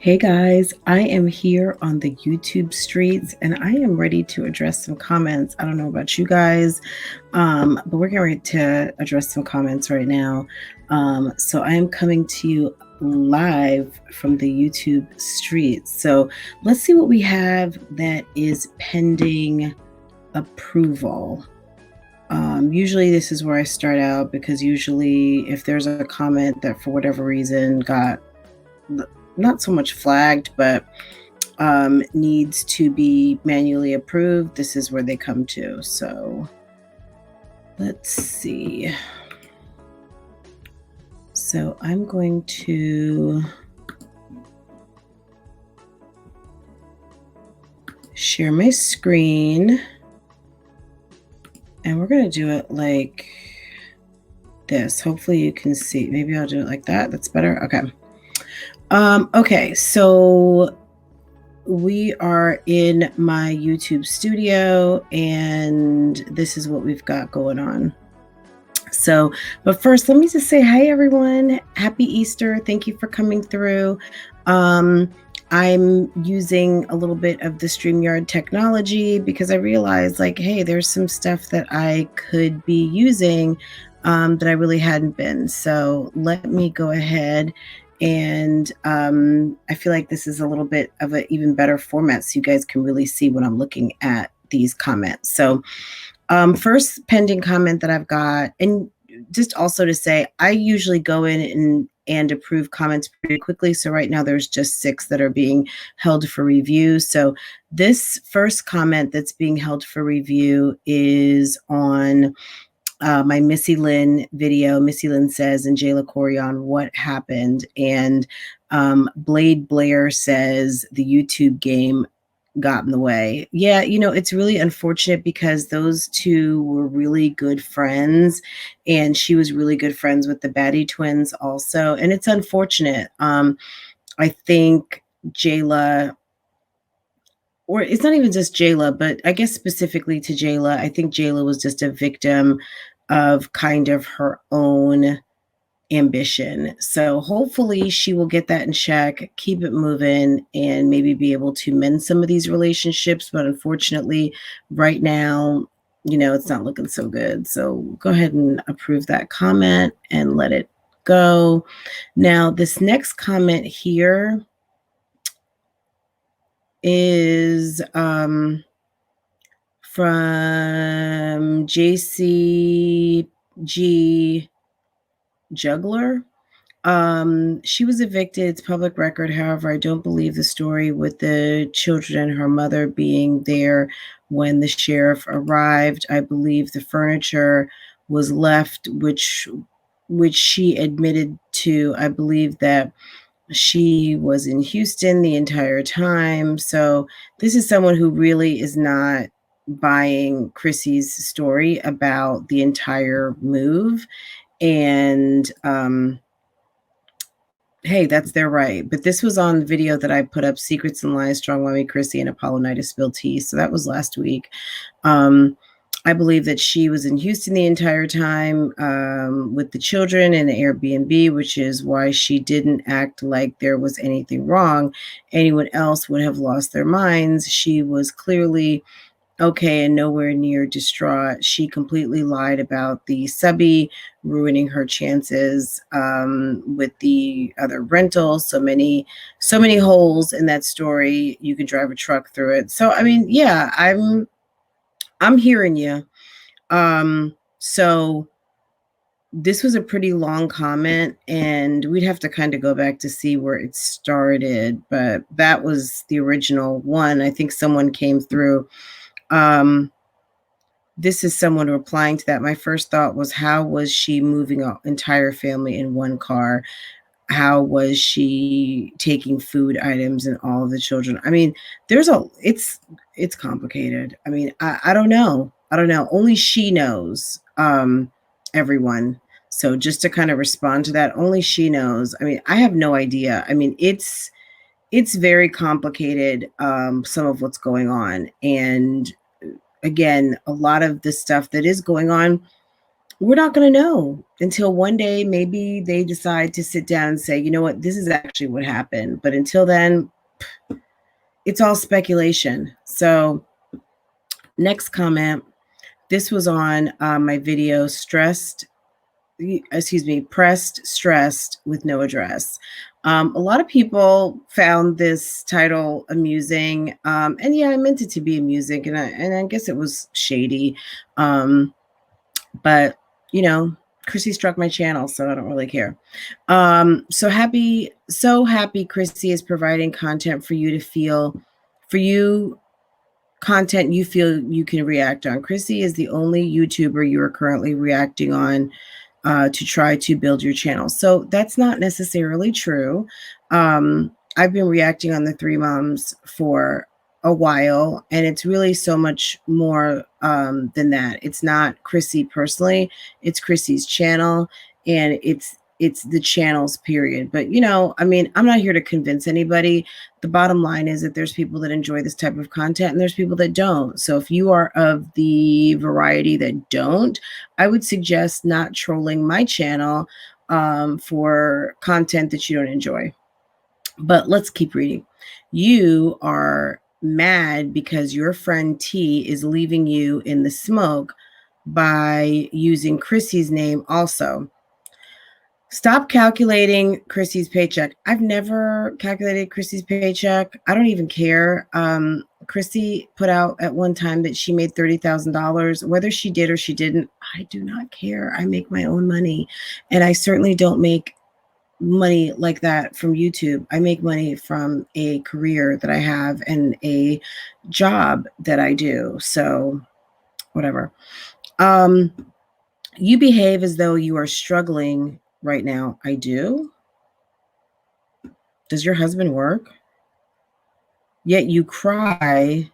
Hey guys, I am here on the YouTube streets and I am ready to address some comments. I don't know about you guys, but we're getting ready to address some comments right now. So I am coming to you live from the YouTube streets. So let's see what we have that is pending approval. Usually this is where I start out because usually if there's a comment that for whatever reason got not so much flagged, but needs to be manually approved, this is where they come to. So let's see. So I'm going to share my screen and we're going to do it like this. Hopefully you can see. Maybe I'll do it like that. That's better. Okay. Okay, so we are in my YouTube studio and this is what we've got going on. So, but first, let me just say, hi everyone, happy Easter. Thank you for coming through. I'm using a little bit of the StreamYARD technology because I realized like, hey, there's some stuff that I could be using that I really hadn't been. So let me go ahead and I feel like this is a little bit of an even better format so you guys can really see when I'm looking at these comments. So first pending comment that I've got, and just also to say, I usually go in and approve comments pretty quickly. So right now there's just 6 that are being held for review. So this first comment that's being held for review is on my Missy Lynn video. Missy Lynn says, and Jayla Corion, what happened? And Blade Blair says the YouTube game got in the way. Yeah, you know, it's really unfortunate because those two were really good friends and she was really good friends with the Batty twins also. And it's unfortunate. I think Jayla, or it's not even just Jayla, but I guess specifically to Jayla, I think Jayla was just a victim of kind of her own ambition. So hopefully she will get that in check, keep it moving, and maybe be able to mend some of these relationships. But unfortunately, right now, you know, it's not looking so good. So go ahead and approve that comment and let it go. Now, this next comment here is from JCG Juggler. She was evicted. It's public record. However, I don't believe the story with the children and her mother being there when the sheriff arrived. I believe the furniture was left, which she admitted to. I believe that she was in Houston the entire time. So this is someone who really is not buying Chrissy's story about the entire move. And hey, that's their right. But this was on the video that I put up, Secrets and Lies, StrongMommy Chrissy and Apollo Night of Spilled Tea. So that was last week. I believe that she was in Houston the entire time with the children in an Airbnb, which is why she didn't act like there was anything wrong. Anyone else would have lost their minds. She was clearly okay and nowhere near distraught. She completely lied about the subby ruining her chances with the other rentals. So many holes in that story. You can drive a truck through it. So I mean, yeah, I'm hearing you. So this was a pretty long comment and we'd have to kind of go back to see where it started, but that was the original one. I think someone came through. This is someone replying to that. My first thought was, how was she moving an entire family in one car? How was she taking food items and all of the children? I mean, it's complicated. I mean, I don't know. Only she knows, everyone. So just to kind of respond to that, only she knows. I mean, I have no idea. I mean, it's very complicated, some of what's going on. And again, a lot of the stuff that is going on we're not going to know until one day maybe they decide to sit down and say, you know what, this is actually what happened. But until then, it's all speculation. So next comment, this was on my video, pressed, stressed with no address. A lot of people found this title amusing. And yeah, I meant it to be amusing, and I guess it was shady. But you know, Chrissy struck my channel, so I don't really care. So happy Chrissy is providing content for you to feel, content you feel you can react on. Chrissy is the only YouTuber you are currently reacting on to try to build your channel. So that's not necessarily true. I've been reacting on the ThreeMoms for a while, and it's really so much more than that. It's not Chrissy personally, it's Chrissy's channel, and it's the channels, period. But you know, I mean, I'm not here to convince anybody. The bottom line is that there's people that enjoy this type of content and there's people that don't. So if you are of the variety that don't, I would suggest not trolling my channel for content that you don't enjoy. But let's keep reading. You are mad because your friend T is leaving you in the smoke by using Chrissy's name also. Stop calculating Chrissy's paycheck. I've never calculated Chrissy's paycheck. I don't even care. Chrissy put out at one time that she made $30,000. Whether she did or she didn't, I do not care. I make my own money. And I certainly don't make money like that from YouTube. I make money from a career that I have and a job that I do. So whatever. You behave as though you are struggling right now. I do. Does your husband work? Yet you cry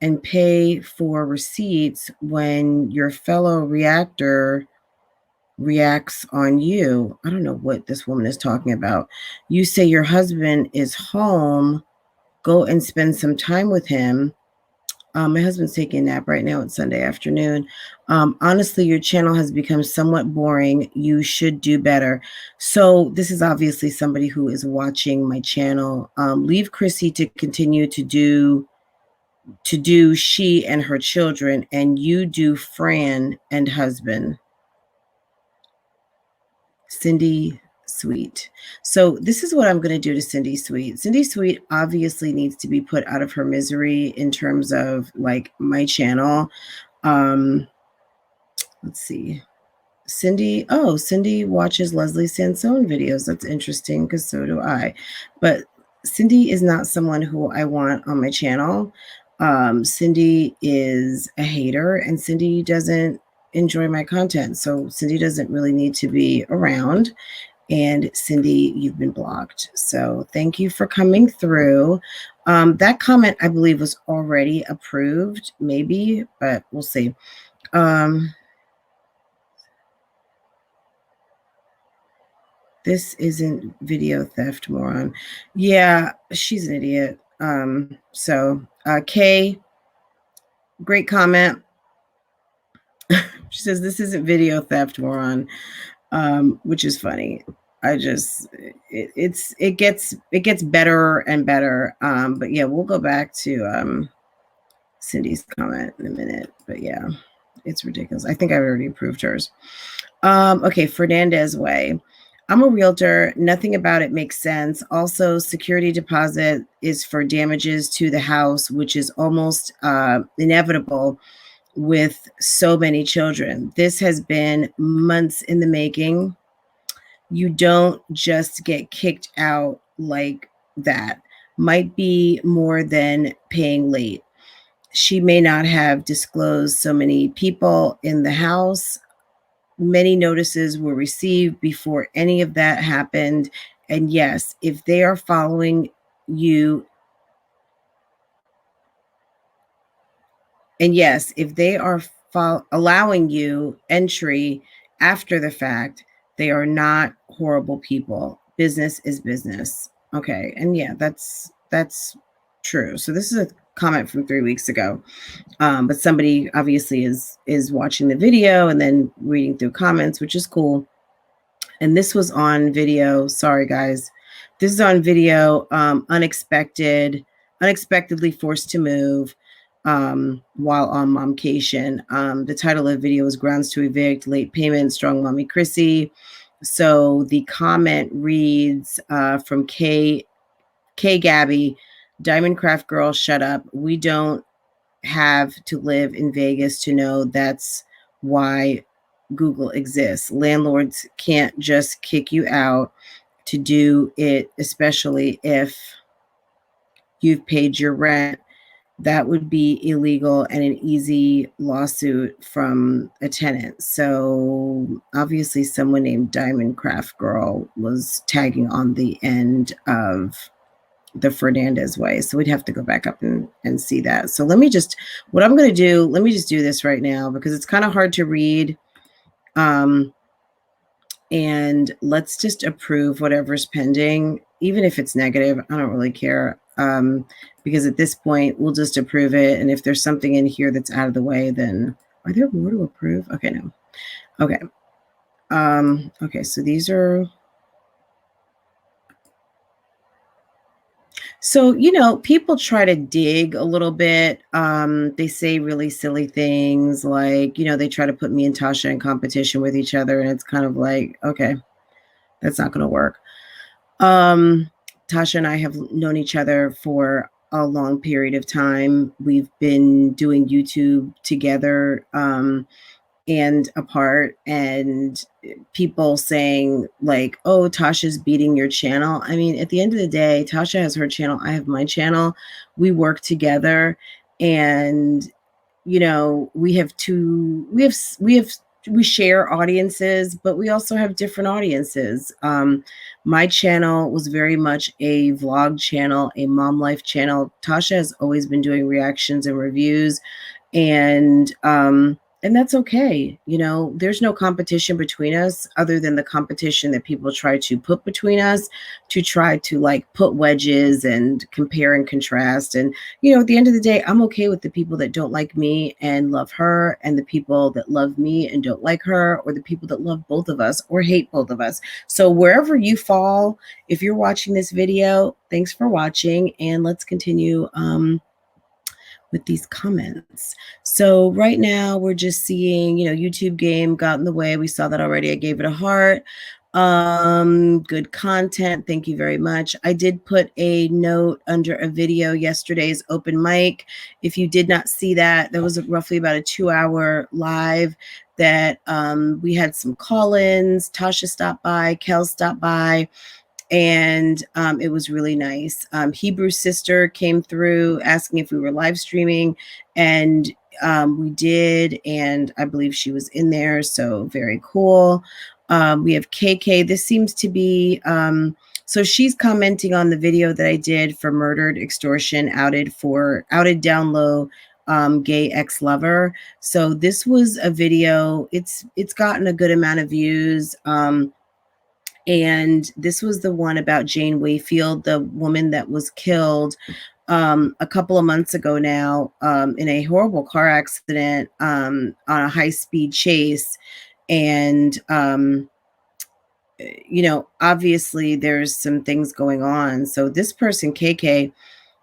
and pay for receipts when your fellow reactor reacts on you. I don't know what this woman is talking about. You say your husband is home. Go and spend some time with him. My husband's taking a nap right now. It's Sunday afternoon. Honestly, your channel has become somewhat boring. You should do better. So this is obviously somebody who is watching my channel. Leave Chrissy to continue to do she and her children, and you do Fran and husband. Cindy Sweet. So this is what I'm going to do to Cindy Sweet. Cindy Sweet obviously needs to be put out of her misery in terms of like my channel. Let's see. Cindy watches Leslie Sansone videos. That's interesting because so do I. But Cindy is not someone who I want on my channel. Cindy is a hater, and Cindy doesn't enjoy my content. So Cindy doesn't really need to be around. And Cindy, you've been blocked. So thank you for coming through. That comment, I believe, was already approved, maybe, but we'll see. This isn't video theft, moron. Yeah, she's an idiot. Kay, great comment. She says, this isn't video theft, moron, which is funny. It gets better and better. But yeah, we'll go back to Cindy's comment in a minute. But yeah, it's ridiculous. I think I already approved hers. Okay, Fernandez Way. I'm a realtor. Nothing about it makes sense. Also, security deposit is for damages to the house, which is almost inevitable with so many children. This has been months in the making. You don't just get kicked out like that. Might be more than paying late. She may not have disclosed so many people in the house. Many notices were received before any of that happened. And yes, if they are following you, and yes, if they are allowing you entry after the fact, they are not horrible people. Business is business. Okay. And yeah, that's true. So this is a comment from 3 weeks ago. But somebody obviously is watching the video and then reading through comments, which is cool. And this was on video. Sorry, guys. This is on video. Unexpectedly forced to move while on momcation. The title of the video was Grounds to Evict, Late Payment, StrongMommy Chrissy. So the comment reads from K Gabby, Diamond Craft Girl, shut up. We don't have to live in Vegas to know that's why Google exists. Landlords can't just kick you out to do it, especially if you've paid your rent. That would be illegal and an easy lawsuit from a tenant. So obviously someone named Diamond Craft Girl was tagging on the end of the Fernandez way. So we'd have to go back up and see that. So let me just do this right now because it's kind of hard to read. And let's just approve whatever's pending, even if it's negative. I don't really care. Because at this point we'll just approve it. And if there's something in here that's out of the way, then are there more to approve? Okay, no. Okay. Okay, so these are, so, you know, people try to dig a little bit. They say really silly things like, you know, they try to put me and Tasha in competition with each other. And it's kind of like, okay, that's not going to work. Tasha and I have known each other for a long period of time. We've been doing YouTube together and apart, and people saying like, oh, Tasha's beating your channel. I mean, at the end of the day, Tasha has her channel. I have my channel. We work together, and you know, we share audiences, but we also have different audiences. My channel was very much a vlog channel, a mom life channel. Tasha has always been doing reactions and reviews, and that's okay. You know, there's no competition between us other than the competition that people try to put between us to try to like put wedges and compare and contrast. And, you know, at the end of the day, I'm okay with the people that don't like me and love her, and the people that love me and don't like her, or the people that love both of us or hate both of us. So wherever you fall, if you're watching this video, thanks for watching, and let's continue with these comments. So right now we're just seeing, you know, YouTube game got in the way. We saw that already. I gave it a heart. Good content. Thank you very much. I did put a note under a video, yesterday's open mic. If you did not see that, there was roughly about a 2-hour live that we had some call-ins. Tasha stopped by, Kel stopped by, and it was really nice. Hebrew's sister came through asking if we were live streaming, and we did, and I believe she was in there, so very cool. We have KK. This seems to be, so she's commenting on the video that I did for Murdered Extortion, outed down low, gay ex-lover. So this was a video, it's gotten a good amount of views. And this was the one about Jane Wayfield, the woman that was killed a couple of months ago now in a horrible car accident on a high-speed chase. And, you know, obviously there's some things going on. So this person, KK,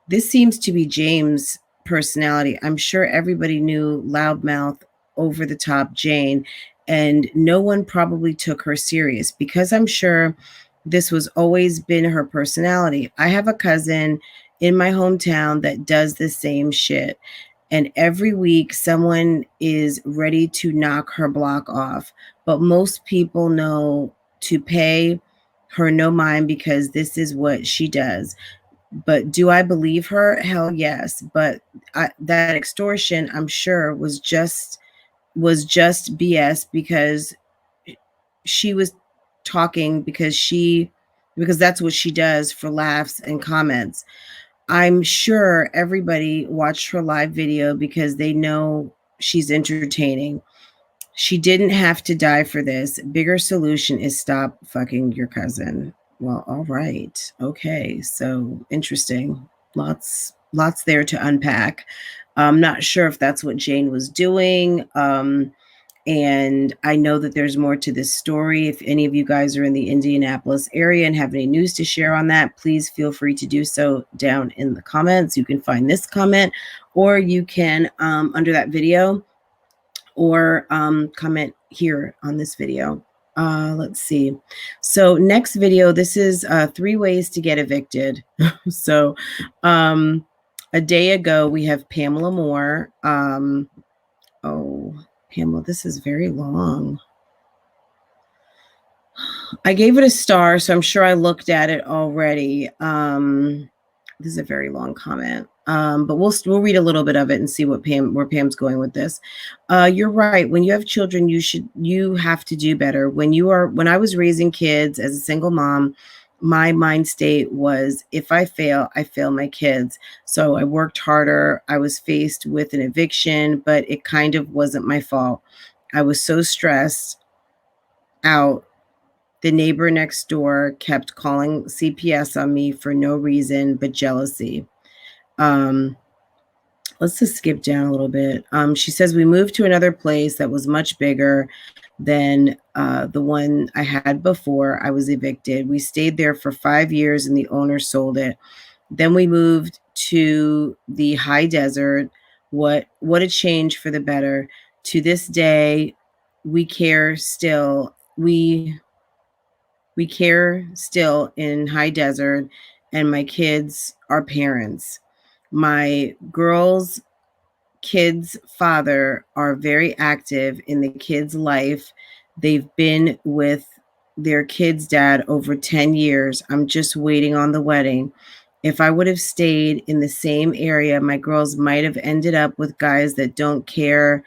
this seems to be James' personality. I'm sure everybody knew loudmouth, over the top Jane, and no one probably took her serious because I'm sure this was always been her personality. I have a cousin in my hometown that does the same shit. And every week someone is ready to knock her block off. But most people know to pay her no mind because this is what she does. But do I believe her? Hell yes. But that extortion, I'm sure, was just BS because she was talking because that's what she does for laughs and comments. I'm sure everybody watched her live video because they know she's entertaining. She didn't have to die for this. Bigger solution is stop fucking your cousin. Well, all right. Okay. So interesting. Lots lots there to unpack. I'm not sure if that's what Jane was doing. And I know that there's more to this story. If any of you guys are in the Indianapolis area and have any news to share on that, please feel free to do so down in the comments. You can find this comment, or you can under that video, or comment here on this video. Let's see. So next video, this is 3 ways to get evicted. So a day ago, we have Pamela Moore. Oh, Pamela, this is very long. I gave it a star, so I'm sure I looked at it already. This is a very long comment, but we'll read a little bit of it and see where Pam's going with this. You're right. When you have children, you have to do better. When I was raising kids as a single mom, my mind state was, if I fail my kids. So I worked harder. I was faced with an eviction, but it kind of wasn't my fault. I was so stressed out. The neighbor next door kept calling CPS on me for no reason but jealousy. Let's just skip down a little bit. She says, we moved to another place that was much bigger than the one I had before I was evicted. We stayed there for 5 years and the owner sold it. Then we moved to the high desert. What a change for the better. To this day, we care still. We care still in high desert, and my kids are parents. My girls' kids' father are very active in the kids' life. They've been with their kids' dad over 10 years. I'm just waiting on the wedding. If I would have stayed in the same area, my girls might have ended up with guys that don't care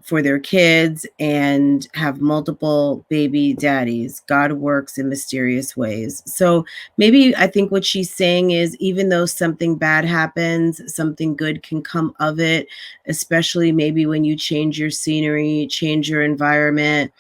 for their kids and have multiple baby daddies. God works in mysterious ways. So maybe I think what she's saying is, even though something bad happens, something good can come of it, especially maybe when you change your scenery, change your environment.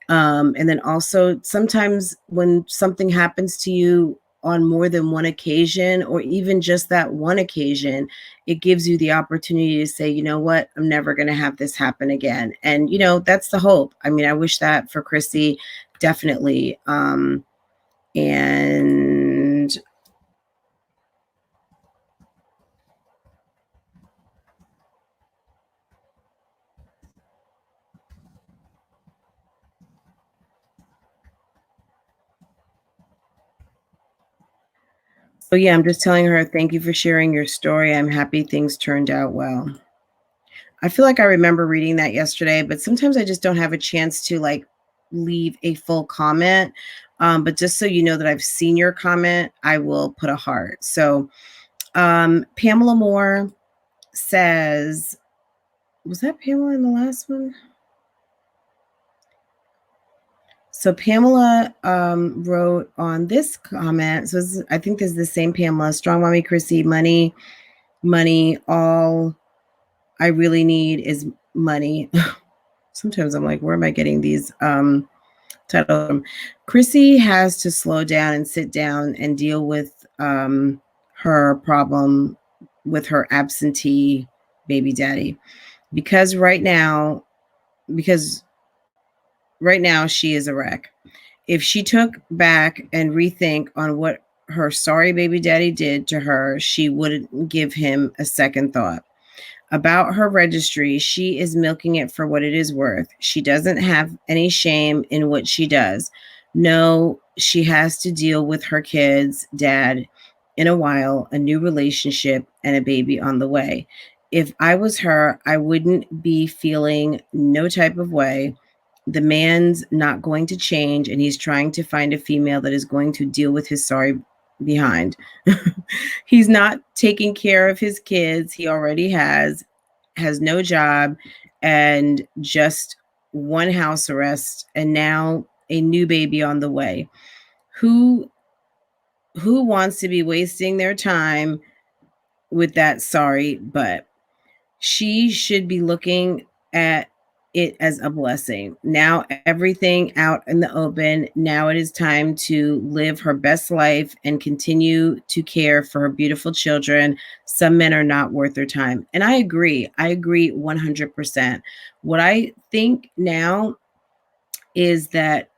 And then also sometimes when something happens to you on more than one occasion, or even just that one occasion, it gives you the opportunity to say, you know what, I'm never going to have this happen again. And, that's the hope. I mean, I wish that for Chrissy, definitely. And so, yeah, I'm just telling her, thank you for sharing your story. I'm happy things turned out well. I feel like I remember reading that yesterday, but sometimes I just don't have a chance to leave a full comment. But just so you know that I've seen your comment, I will put a heart. So Pamela Moore says, was that Pamela in the last one? So Pamela wrote on this comment. So I think this is the same Pamela. StrongMommy Chrissy, money, all I really need is money. Sometimes I'm like, where am I getting these titles from? Chrissy has to slow down and sit down and deal with her problem with her absentee baby daddy. Because right now she is a wreck. If she took back and rethink on what her sorry baby daddy did to her, she wouldn't give him a second thought. About her registry, she is milking it for what it is worth. She doesn't have any shame in what she does. No, she has to deal with her kids' dad in a while, a new relationship, and a baby on the way. If I was her, I wouldn't be feeling no type of way. The man's not going to change, and he's trying to find a female that is going to deal with his sorry behind. He's not taking care of his kids. He already has no job, and just one house arrest, and now a new baby on the way. Who wants to be wasting their time with that sorry butt? She should be looking at it as a blessing. Now everything out in the open. Now it is time to live her best life and continue to care for her beautiful children. Some men are not worth their time. And I agree. I agree 100%. What I think now is that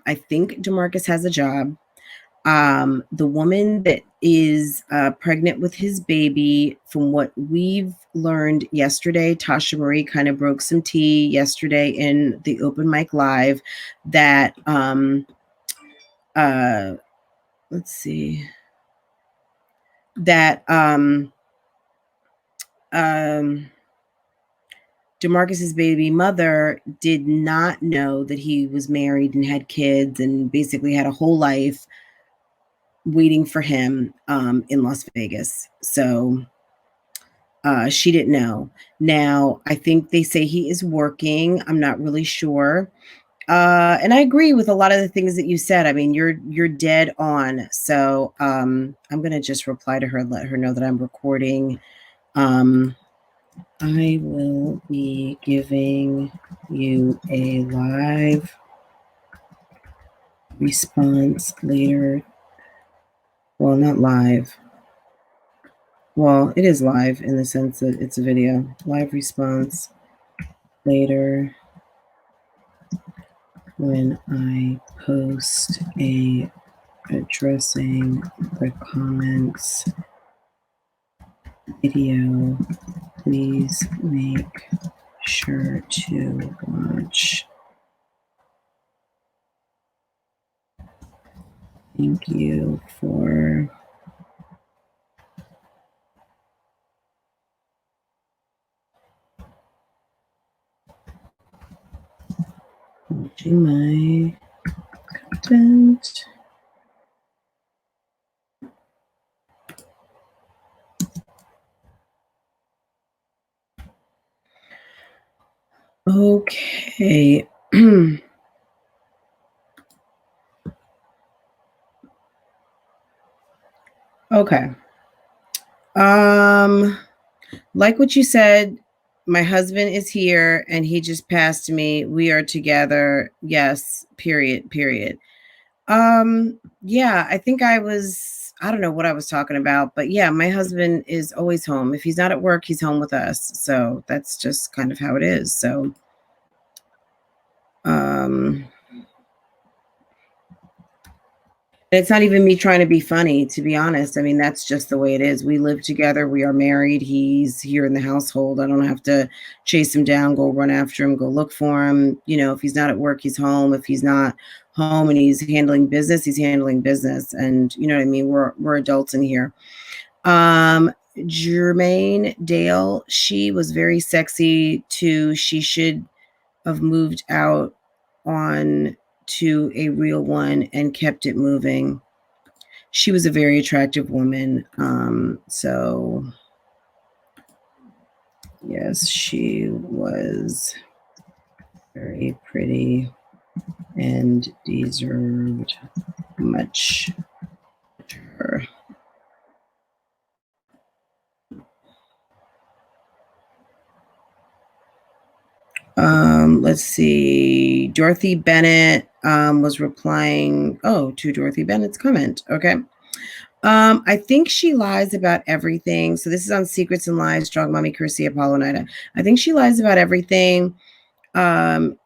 I think DeMarcus has a job. The woman that is pregnant with his baby, from what we've learned yesterday, Tasha Marie kind of broke some tea yesterday in the open mic live that, let's see, that DeMarcus's baby mother did not know that he was married and had kids and basically had a whole life waiting for him in Las Vegas. So she didn't know. Now, I think they say he is working. I'm not really sure. And I agree with a lot of the things that you said. I mean, you're dead on. So I'm gonna just reply to her, let her know that I'm recording. I will be giving you a live response later. Well, not live. Well, it is live in the sense that it's a video. Live response later when I post a addressing the comments video. Please make sure to watch. Thank you for watching my content. Okay. Okay. Like what you said, my husband is here and he just passed me. We are together. Yes, period. Yeah, I think I don't know what I was talking about, but yeah, my husband is always home. If he's not at work, he's home with us. So that's just kind of how it is. So, it's not even me trying to be funny, to be honest. I mean, that's just the way it is. We live together. We are married. He's here in the household. I don't have to chase him down, go run after him, go look for him. You know, if he's not at work, he's home. If he's not home and he's handling business, he's handling business. And you know what I mean? We're adults in here. Jermaine Dale, she was very sexy too. She should have moved out on to a real one and kept it moving. She was a very attractive woman. So yes, she was very pretty and deserved much better. Let's see. Dorothy Bennett was replying, to Dorothy Bennett's comment. Okay. I think she lies about everything. So this is on Secrets and Lies, StrongMommy Chrissy, Apollo Nida. I think she lies about everything. About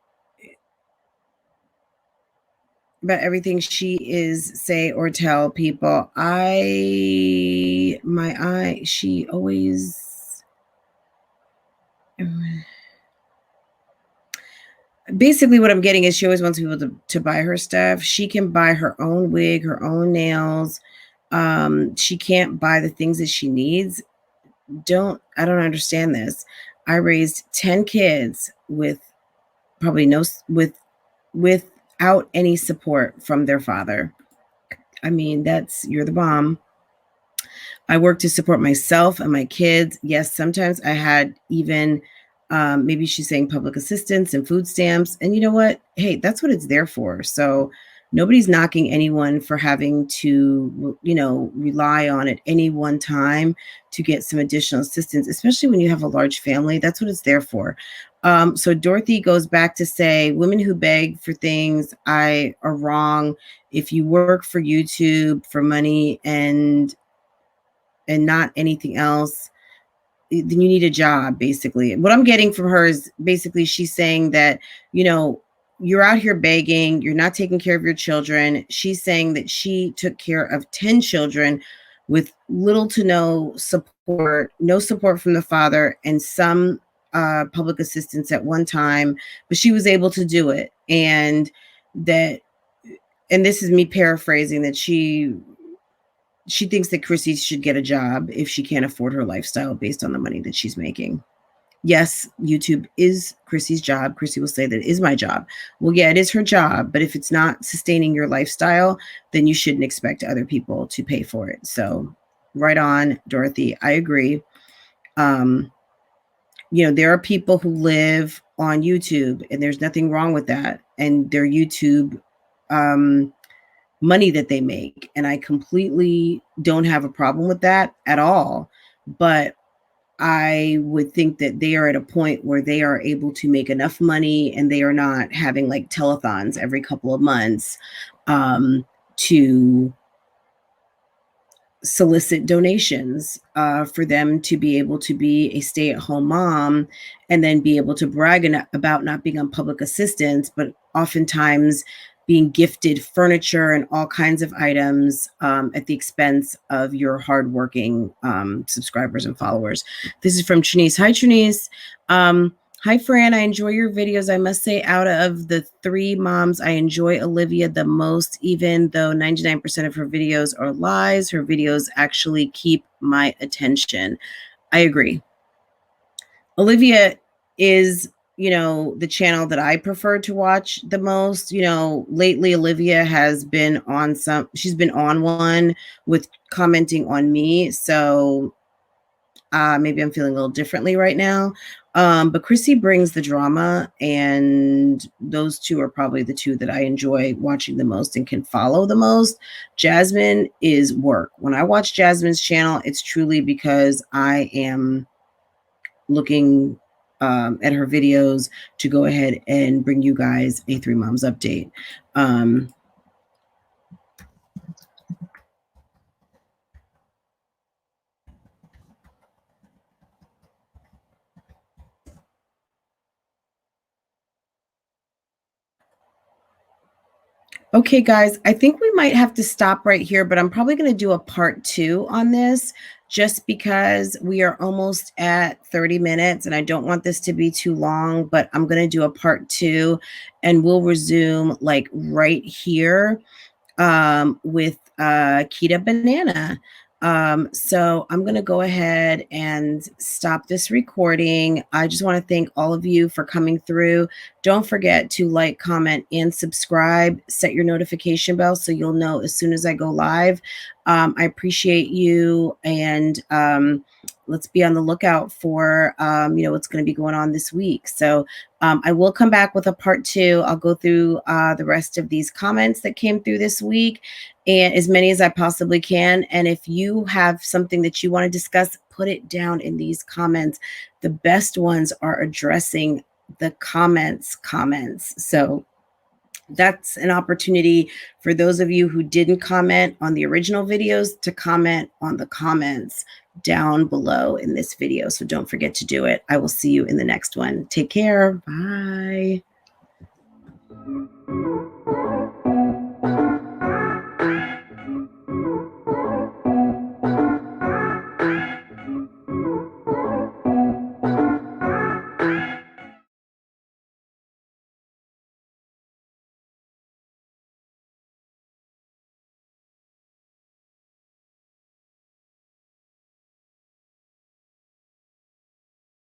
everything she is say or tell people. She always basically what I'm getting is she always wants people to buy her stuff. She can buy her own wig, her own nails. She can't buy the things that she needs. I don't understand this. I raised 10 kids with probably without any support from their father. I mean, you're the bomb. I work to support myself and my kids. Yes, sometimes I had even maybe she's saying public assistance and food stamps. And you know what? Hey, that's what it's there for. So nobody's knocking anyone for having to, rely on at any one time to get some additional assistance, especially when you have a large family. That's what it's there for. So Dorothy goes back to say, women who beg for things are wrong. If you work for YouTube for money and not anything else, then you need a job, basically. What I'm getting from her is basically she's saying that, you know, you're out here begging, you're not taking care of your children. She's saying that she took care of 10 children with little to no support from the father, and some public assistance at one time, but she was able to do it. And this is me paraphrasing, that she thinks that Chrissy should get a job if she can't afford her lifestyle based on the money that she's making. Yes, YouTube is Chrissy's job. Chrissy will say that it is my job. Well, yeah, it is her job, but if it's not sustaining your lifestyle, then you shouldn't expect other people to pay for it. So right on, Dorothy. I agree. You know, there are people who live on YouTube, and there's nothing wrong with that. And their YouTube money that they make, and I completely don't have a problem with that at all. But I would think that they are at a point where they are able to make enough money, and they are not having like telethons every couple of months to solicit donations for them to be able to be a stay-at-home mom, and then be able to brag about not being on public assistance, but oftentimes being gifted furniture and all kinds of items at the expense of your hardworking subscribers and followers. This is from Trinice. Hi, Trinice. Hi, Fran. I enjoy your videos. I must say, out of the three moms, I enjoy Olivia the most, even though 99% of her videos are lies. Her videos actually keep my attention. I agree. Olivia is, you know, the channel that I prefer to watch the most. You know, lately Olivia has been on she's been on one with commenting on me. So maybe I'm feeling a little differently right now. But Chrissy brings the drama, and those two are probably the two that I enjoy watching the most and can follow the most. Jasmine is work. When I watch Jasmine's channel, it's truly because I am looking at her videos to go ahead and bring you guys a ThreeMoms update. Okay, guys, I think we might have to stop right here, but I'm probably going to do a part 2 on this, just because we are almost at 30 minutes and I don't want this to be too long, but I'm going to do a part 2 and we'll resume like right here with Kita Banana. So I'm going to go ahead and stop this recording. I just want to thank all of you for coming through. Don't forget to like, comment, and subscribe. Set your notification bell so you'll know as soon as I go live. I appreciate you, and let's be on the lookout for you know, what's going to be going on this week. So I will come back with a part 2. I'll go through the rest of these comments that came through this week, and as many as I possibly can. And if you have something that you want to discuss, put it down in these comments. The best ones are addressing the comments. So that's an opportunity for those of you who didn't comment on the original videos to comment on the comments down below in this video. So don't forget to do it. I will see you in the next one. Take care. Bye.